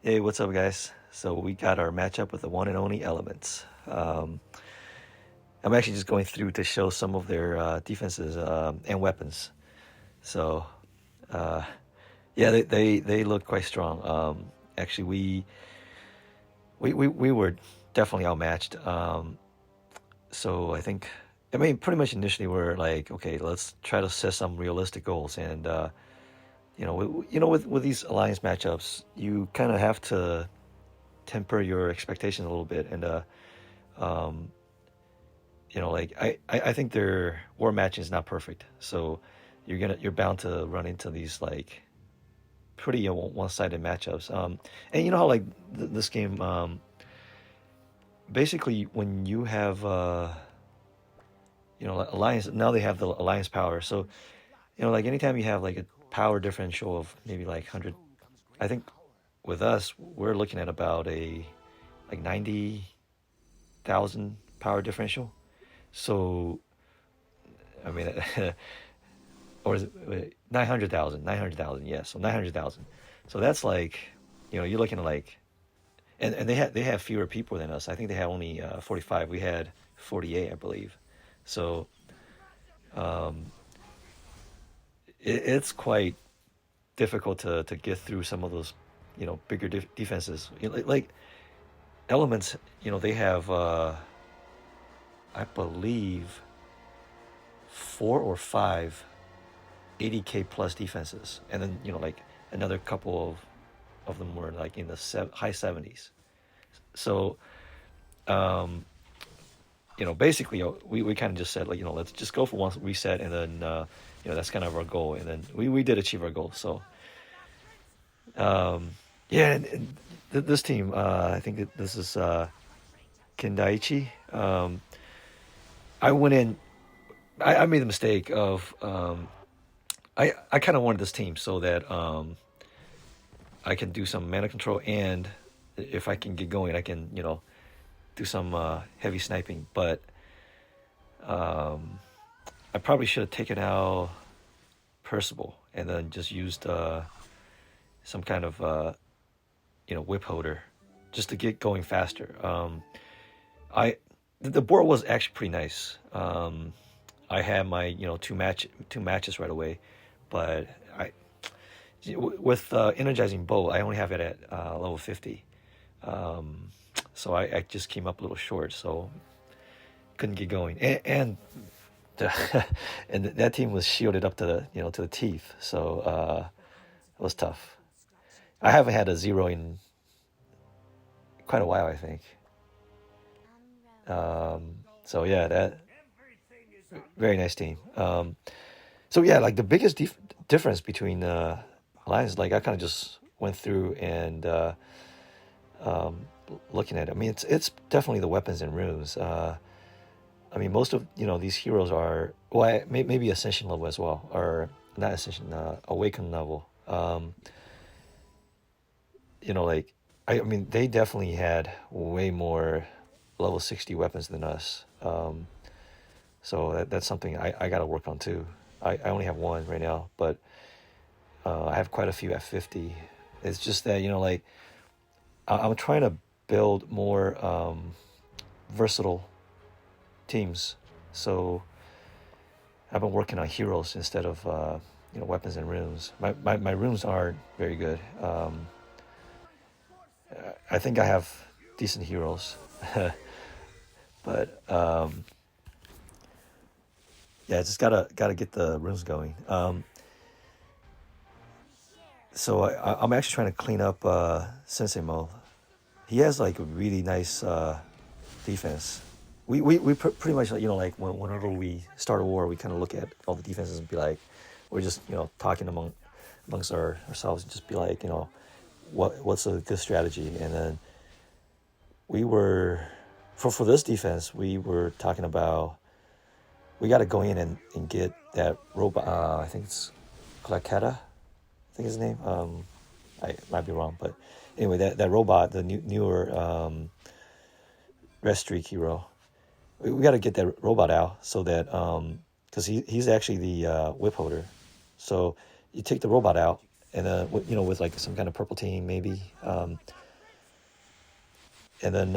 Hey, what's up, guys? So we got our matchup with the one and only Elements. I'm actually just going through to show some of their defenses and weapons. So uh, yeah, they look quite strong. Actually, we were definitely outmatched. So I mean, pretty much initially we're like, okay, let's try to set some realistic goals, and with these alliance matchups, you kind of have to temper your expectations a little bit, and um, like I think their war matching is not perfect. So you're bound to run into these like pretty one-sided matchups. And you know how like this game, basically when you have like alliance, now they have the alliance power. So like anytime you have like a power differential of maybe like 100, I think with us we're looking at about a like 90,000 power differential. So I mean, or is it 900,000? 900,000, yes. So 900,000. So that's like, you're looking at like, and they have fewer people than us. I think they have only 45. We had 48, I believe. So um, it's quite difficult to get through some of those, bigger defenses. Like Elements, they have, I believe, four or five 80K plus defenses, and then like another couple of them were like in the high 70s. So um, basically, we kind of just said like, let's just go for one reset, and then that's kind of our goal, and then we did achieve our goal. So um, yeah, and this team, I think that this is Kendaichi. I went in. I made the mistake of I kind of wanted this team so that I can do some mana control, and if I can get going, I can do some heavy sniping. But um, I probably should have taken out Percival and then just used some kind of whip holder just to get going faster. I the board was actually pretty nice. I had my two matches right away, but I with energizing bow I only have it at level 50. Um, so I just came up a little short, so couldn't get going, and the, and that team was shielded up to the teeth, so it was tough. I haven't had a zero in quite a while, I think. So yeah, that very nice team. So yeah, like the biggest difference between lines, like I kind of just went through and um, looking at it. I mean, it's definitely the weapons and runes. I mean, most of these heroes are maybe ascension level as well, or not ascension, awaken level. Like I mean, they definitely had way more level 60 weapons than us. So that's something I got to work on too. I only have one right now, but I have quite a few at 50. It's just that like I'm trying to build more versatile teams. So I've been working on heroes instead of weapons and runes. My runes aren't very good. I think I have decent heroes, but yeah, just gotta get the runes going. So I'm actually trying to clean up Sensei Mo. He has like a really nice defense. We pretty much like whenever we start a war, we kind of look at all the defenses and be like, we're just talking amongst ourselves and just be like what's a good strategy, and then we were for this defense we were talking about we got to go in and get that robot. I think it's Claqueta, I think his name. I might be wrong, but anyway, that robot, the newer Red Streak hero, we got to get that robot out so that because he's actually the whip holder. So you take the robot out, and with like some kind of purple team maybe, and then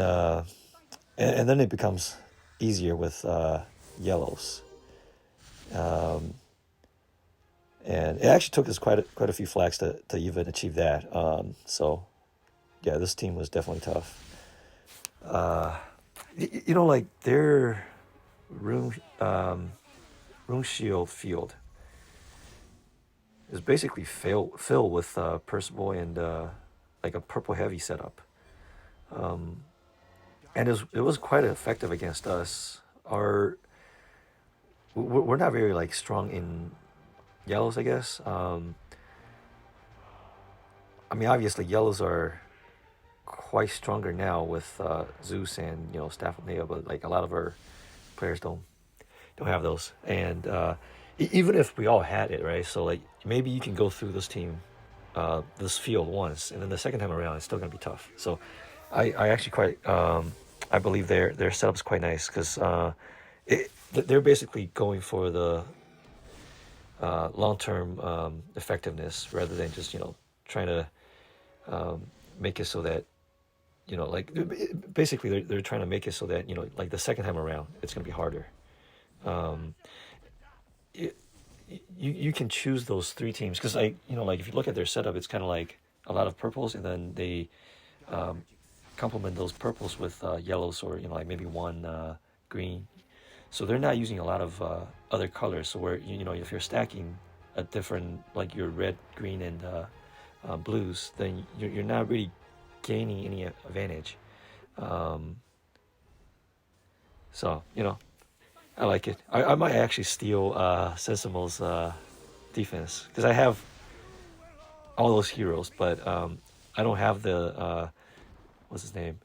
and then it becomes easier with yellows. Um, and it actually took us quite a few flags to even achieve that. So yeah, this team was definitely tough. Uh, like their room room shield field is basically filled with Percival and like a purple heavy setup. Um, and it was quite effective against us. We're not very like strong in yellows, I guess. I mean, obviously yellows are quite stronger now with Zeus and Staff of Nehe, but like a lot of our players don't have those. And even if we all had it, right? So like maybe you can go through this team, this field once, and then the second time around it's still gonna be tough. So I actually quite I believe their setup's quite nice because they're basically going for the long-term effectiveness rather than just trying to make it so that like basically they're trying to make it so that like the second time around it's going to be harder. um, it, you can choose those three teams because like like if you look at their setup, it's kind of like a lot of purples, and then they um, complement those purples with yellows, or like maybe one green. So they're not using a lot of other colors. So where if you're stacking a different, like your red, green, and blues, then you're not really gaining any advantage. Um, so I like it. I might actually steal Sensimo's defense because I have all those heroes, but I don't have the what's his name,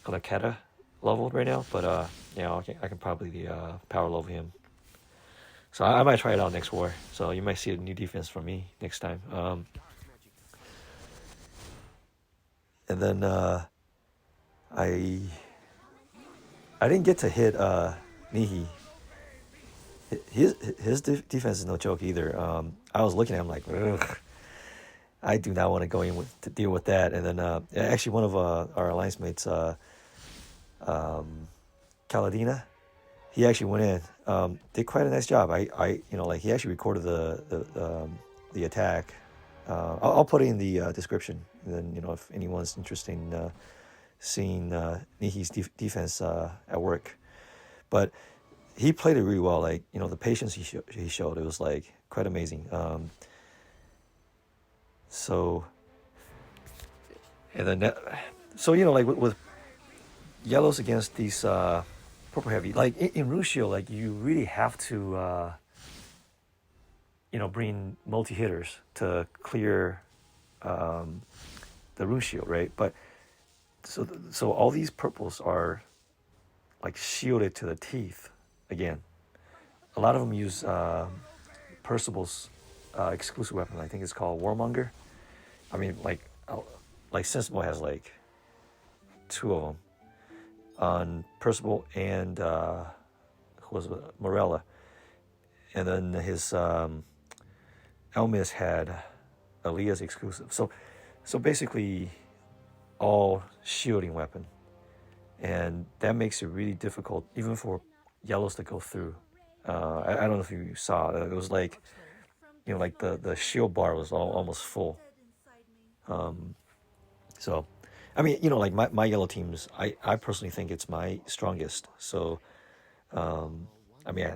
Kaladina leveled right now. But I can probably power level him. So I might try it out next war. So you might see a new defense from me next time. And then I I didn't get to hit Nehe. His defense is no joke either. I was looking at him like, ugh, I do not want to go in to deal with that. And then actually one of our alliance mates, um, Kaladina, he actually went in, did quite a nice job. Like he actually recorded the attack. I'll put it in the description, and then if anyone's interested in seeing Nihi's defense at work, but he played it really well. Like the patience he showed, it was like quite amazing. So and then so like with yellows against these purple heavy, like in Ruscio, like you really have to bring multi hitters to clear the rune shield, right? But so all these purples are like shielded to the teeth again. A lot of them use Percival's exclusive weapon. I think it's called Warmonger. I mean, like Sensible has like two of them on Percival and who was it? Morella, and then his Elmis had Aaliyah's exclusive. So basically, all shielding weapon, and that makes it really difficult even for yellows to go through. I don't know if you saw it. It was like like the shield bar was almost full. Um, so, I mean, like my yellow teams, I personally think it's my strongest. So, um, I mean,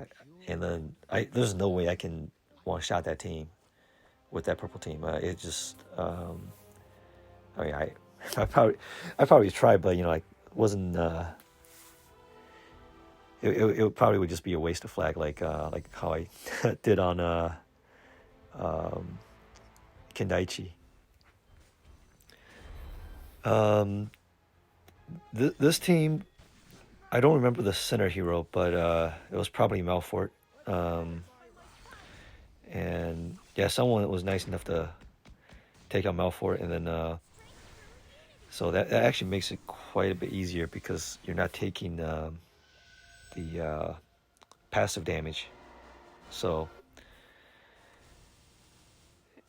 and then there's no way I can one shot that team with that purple team. It just, I mean, I probably tried, but like wasn't. It probably would just be a waste of flag, like how I did on um, Kendaichi. This team, I don't remember the center hero, but it was probably Malfort. Um, and yeah, someone was nice enough to take out Malfort, and then so that actually makes it quite a bit easier because you're not taking the passive damage. So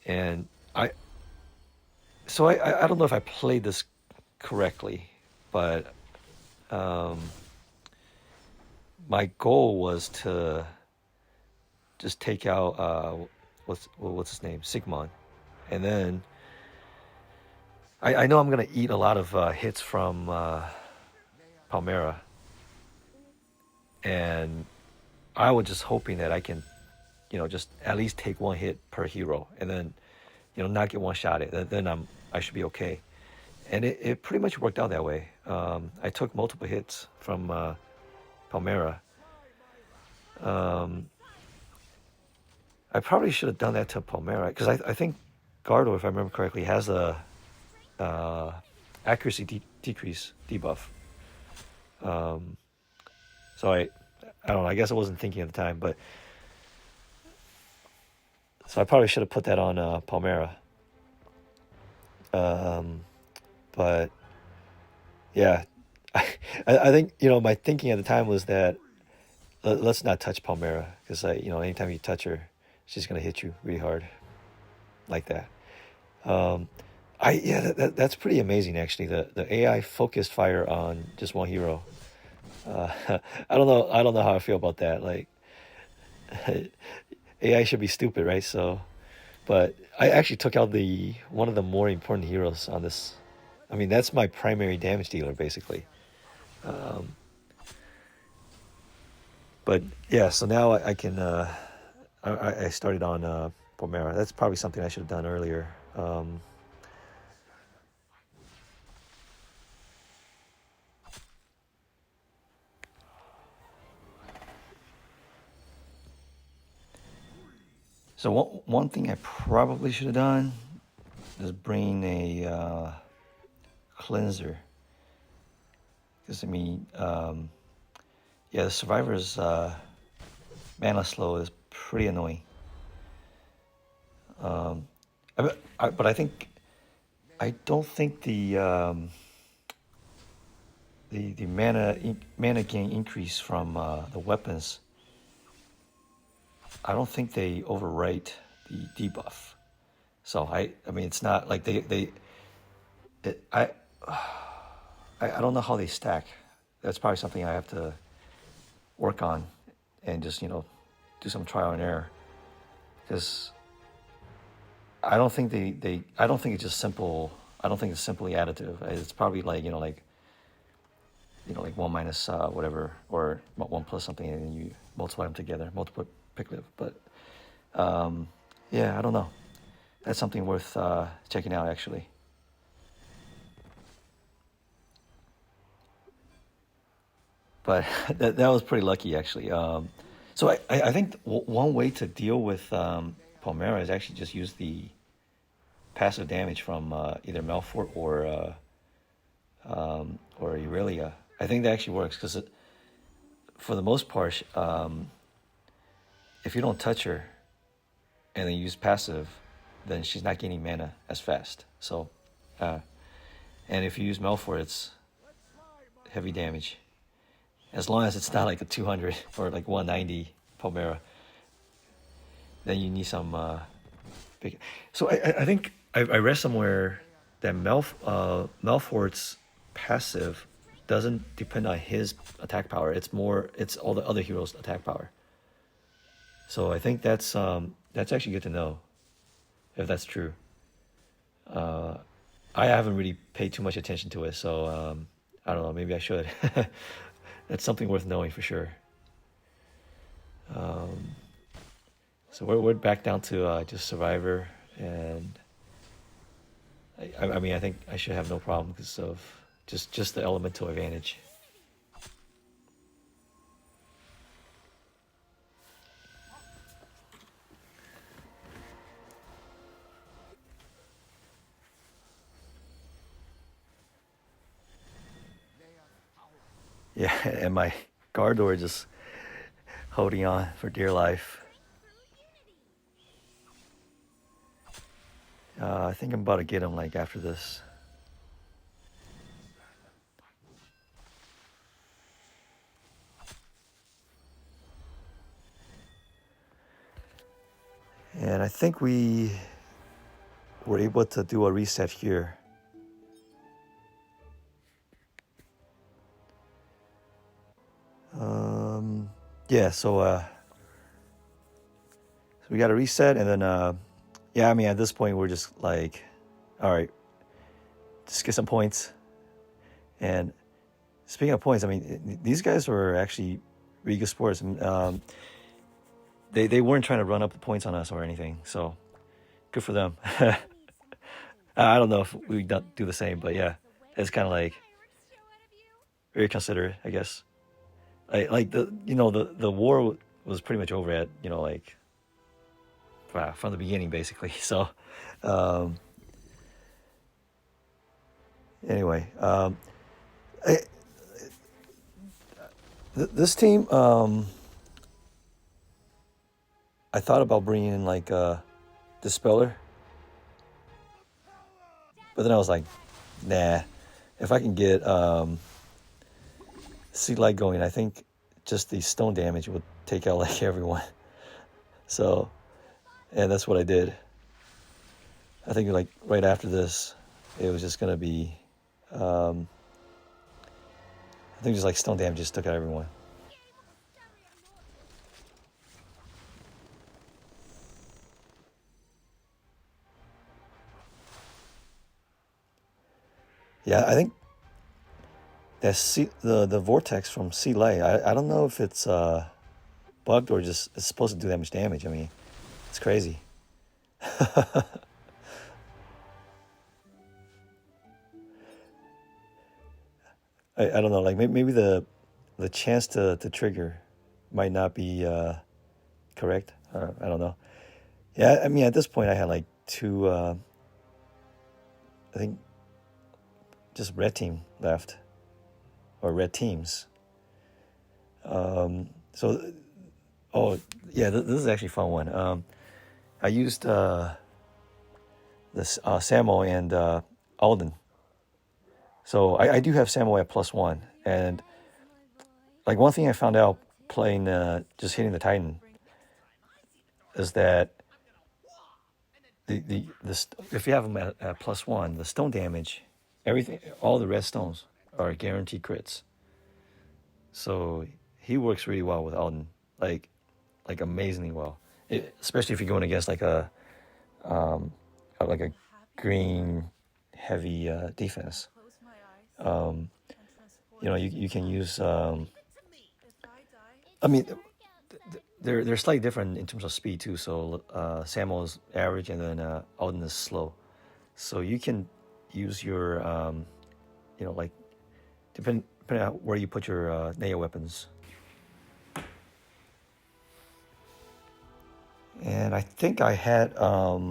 and I so I don't know if I played this correctly, but um, my goal was to just take out what's his name, Sigmund, and then I know I'm gonna eat a lot of hits from Palmera, and I was just hoping that I can, just at least take one hit per hero, and then not get one shot at it. Then I should be okay. And it pretty much worked out that way. I took multiple hits from Palmera. Um, I probably should have done that to Palmera because I think Gardo, if I remember correctly, has a uh, accuracy decrease debuff. Um, so I don't know. I guess I wasn't thinking at the time, but so I probably should have put that on Palmera. Um, but yeah, I think my thinking at the time was that let's not touch Palmera because anytime you touch her, she's gonna hit you really hard like that. Um, that's pretty amazing actually. The AI focused fire on just one hero. Uh, I don't know how I feel about that. Like AI should be stupid, right? So, but I actually took out the one of the more important heroes on this. I mean, that's my primary damage dealer basically. Um, but yeah, so now I can. I started on Pomera. That's probably something I should have done earlier. So one thing I probably should have done is bring a cleanser. Because I mean, yeah, the survivor's mana slow is pretty annoying. Um, but I don't think the mana gain increase from the weapons. I don't think they overwrite the debuff. So I mean, it's not like it, I don't know how they stack. That's probably something I have to work on, and just do some trial and error. Because I don't think it's just simple. I don't think it's simply additive. It's probably like like one minus whatever, or one plus something, and then you multiply them together, multiple pick But yeah, I don't know. That's something worth checking out actually. But that was pretty lucky actually. So I think one way to deal with Palmera is actually just use the passive damage from either Malfort or Aurelia. I think that actually works because for the most part, if you don't touch her and then use passive, then she's not gaining mana as fast. So, uh, and if you use Malfort, it's heavy damage. As long as it's not like a 200 or like 190 Palmera, then you need some big. So I think I read somewhere that Malfort's passive doesn't depend on his attack power. It's all the other heroes' attack power. So I think that's actually good to know if that's true. Uh, I haven't really paid too much attention to it, so I don't know. Maybe I should. That's something worth knowing for sure. Um, so we're back down to just Survivor, and I mean I think I should have no problem because of just the elemental advantage. Yeah, and my Gardor just holding on for dear life. I think I'm about to get him like after this. And I think we we're able to do a reset here. Yeah, so we got a reset, and then yeah, I mean, at this point we're just like, all right, just get some points. And speaking of points, I mean, these guys were actually really good sports. They weren't trying to run up the points on us or anything, so good for them. I don't know if we do the same, but yeah, it's kind of like very considerate, I guess. Like the war was pretty much over at like from the beginning basically. So um, anyway, this team, I thought about bringing in like Dispeller, but then I was like, nah. If I can get Sea Light going, I think just the stone damage would take out like everyone. So, and that's what I did. I think like right after this, it was just gonna be, I think just like stone damage just took out everyone. Yeah, I think the vortex from Sea Light. I don't know if it's bugged or just it's supposed to do that much damage. I mean, it's crazy. I don't know. Like maybe the chance to trigger might not be correct. I don't know. Yeah, I mean at this point I had like two. I think just red team left or red teams. So oh yeah, this is actually a fun one. I used this Samo and Alden. So I do have Samo at +1, and like one thing I found out playing just hitting the Titan is that if you have him at +1, the stone damage, everything, all the red stones are guaranteed crits. So he works really well with Alden, like amazingly well. Especially if you're going against like a green heavy defense. You can use. I mean, they're slightly different in terms of speed too. So Samuel's average, and then Alden is slow. So you can use your, like depending on where you put your Nehe weapons. And I think I had I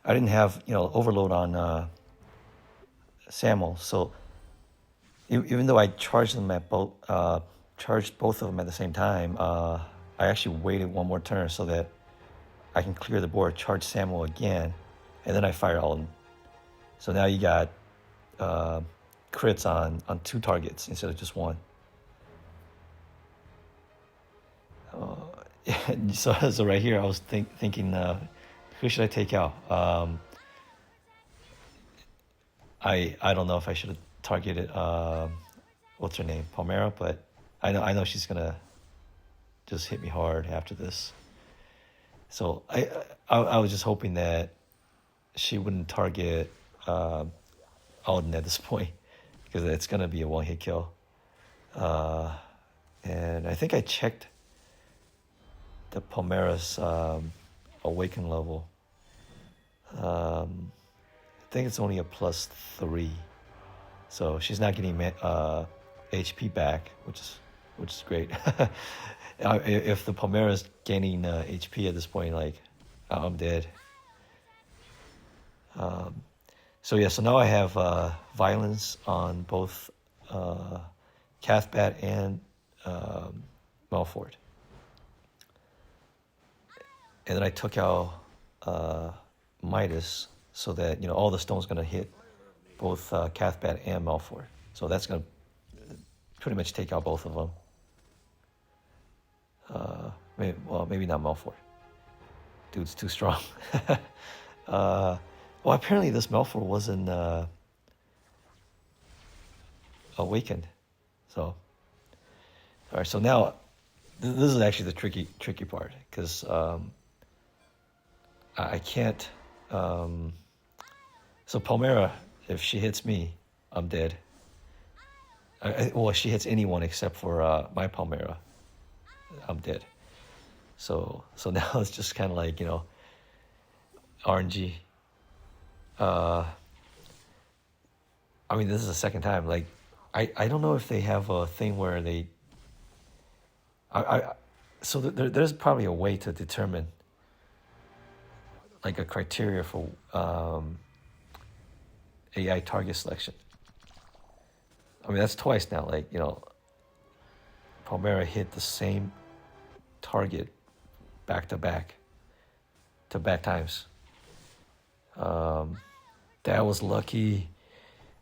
didn't have overload on Samuel, so even though I charged them at charged both of them at the same time, I actually waited one more turn so that I can clear the board, charge Samuel again, and then I fire Alden. So now you got crits on 2 targets instead of just 1. So right here I was thinking, who should I take out? I don't know if I should have targeted what's her name, Palmera, but I know she's gonna just hit me hard after this. So I was just hoping that she wouldn't target Alden at this point, because it's gonna be a one-hit kill. And I think I checked the Palmera's awaken level. I think it's only a +3, so she's not getting HP back, which is great. If the Palmera's gaining HP at this point, like I'm dead. So yeah, so now I have violence on both Cathbat and Malfort. And then I took out Midas, so that all the stones gonna hit both Cathbat and Malfort. So that's gonna pretty much take out both of them. Maybe not Malfort. Dude's too strong. Uh, well, apparently this Malfoy wasn't awakened. So, all right. So now, this is actually the tricky part because I can't. Um, so Palmera, if she hits me, I'm dead. Well, if she hits anyone except for my Palmera, I'm dead. So now it's just kind of like RNG. Uh, I mean, this is the second time. Like, I don't know if they have a thing where they. I so there's probably a way to determine like a criteria for AI target selection. I mean, that's twice now. Like, Palmera hit the same target back to back times. That was lucky.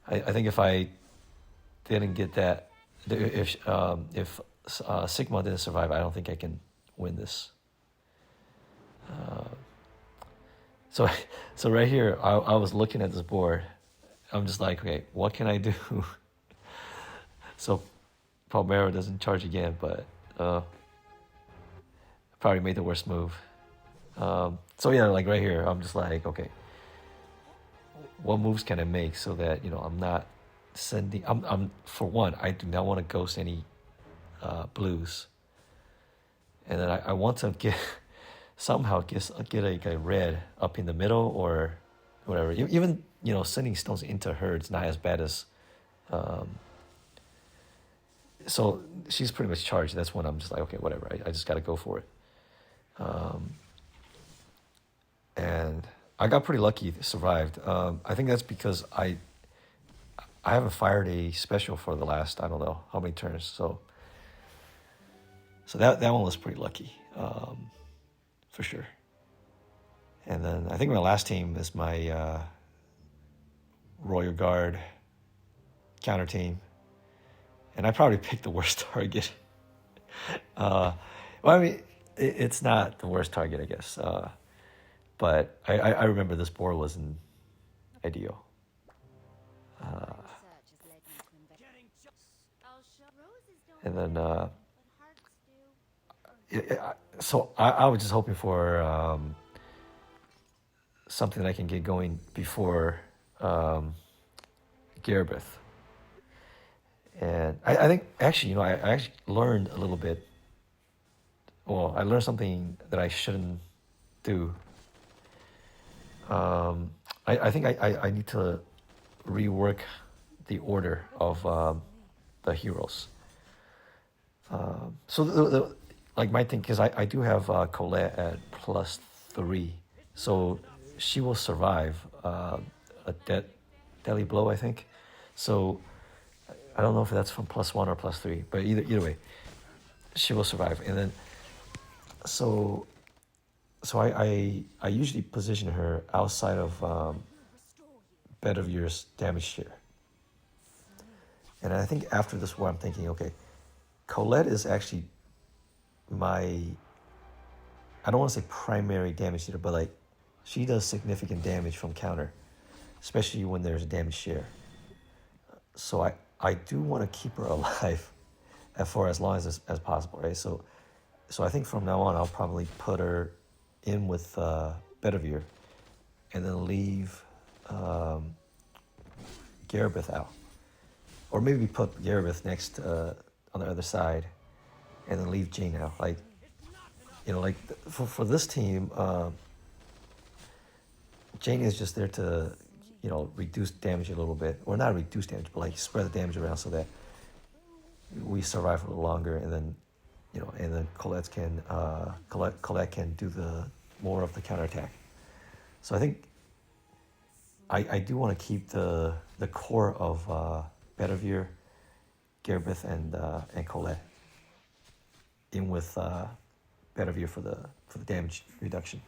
I think if I didn't get that, if Sigma didn't survive, I don't think I can win this. So so right here, I was looking at this board. I'm just like, okay, what can I do? So Palmera doesn't charge again, but probably made the worst move. So yeah, like right here, I'm just like, okay, what moves can I make so that I'm not sending. I'm for one, I do not want to ghost any blues, and then I want to get somehow get a red up in the middle or whatever. Even sending stones into her, it's not as bad as. So she's pretty much charged. That's when I'm just like, okay, whatever. I just got to go for it. And I got pretty lucky, survived. I think that's because I haven't fired a special for the last, I don't know how many turns. So that one was pretty lucky, for sure. And then I think my last team is my Royal Guard counter team, and I probably picked the worst target. Well, I mean, it's not the worst target, I guess. But I remember this board wasn't ideal. And then, so I was just hoping for something that I can get going before Garabeth. And I think actually, I actually learned a little bit. Well, I learned something that I shouldn't do. I think I need to rework the order of the heroes. So like my thing, because I do have Colette at +3, so she will survive a deadly blow, I think. So I don't know if that's from +1 or +3, but either way, she will survive. And then so I usually position her outside of Bedivere damage share. And I think after this war, I'm thinking, okay, Colette is actually my, I don't want to say primary damage dealer, but like she does significant damage from counter, especially when there's a damage share. So I do want to keep her alive for as long as possible, right? So I think from now on, I'll probably put her in with Bedivere and then leave Garabeth out. Or maybe put Garabeth next on the other side and then leave Jane out. Like, like for this team, Jane is just there to, reduce damage a little bit. Or not reduce damage, but like spread the damage around so that we survive a little longer, and then and then Colette can do the more of the counterattack. So I think I do want to keep the core of Bedivere, Garabeth, and Colette in with Bedivere for the damage reduction.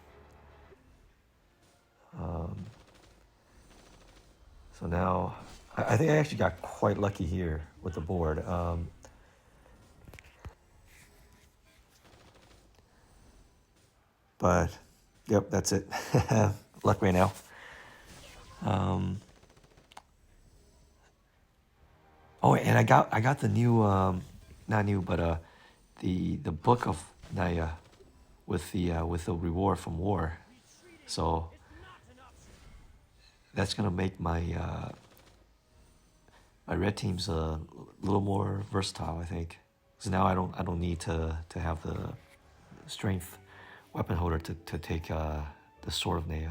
So now I think I actually got quite lucky here with the board. But yep, that's it. luck right now. Um, oh, and I got the new not new, but the book of Naya with the reward from war. So that's gonna make my red team's a little more versatile, I think. Because now I don't need to have the strength weapon holder to take the sword of Naya.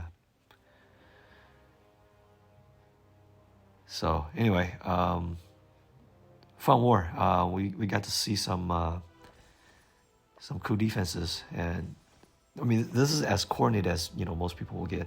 So anyway, fun war. We got to see some cool defenses, and I mean this is as coordinated as most people will get.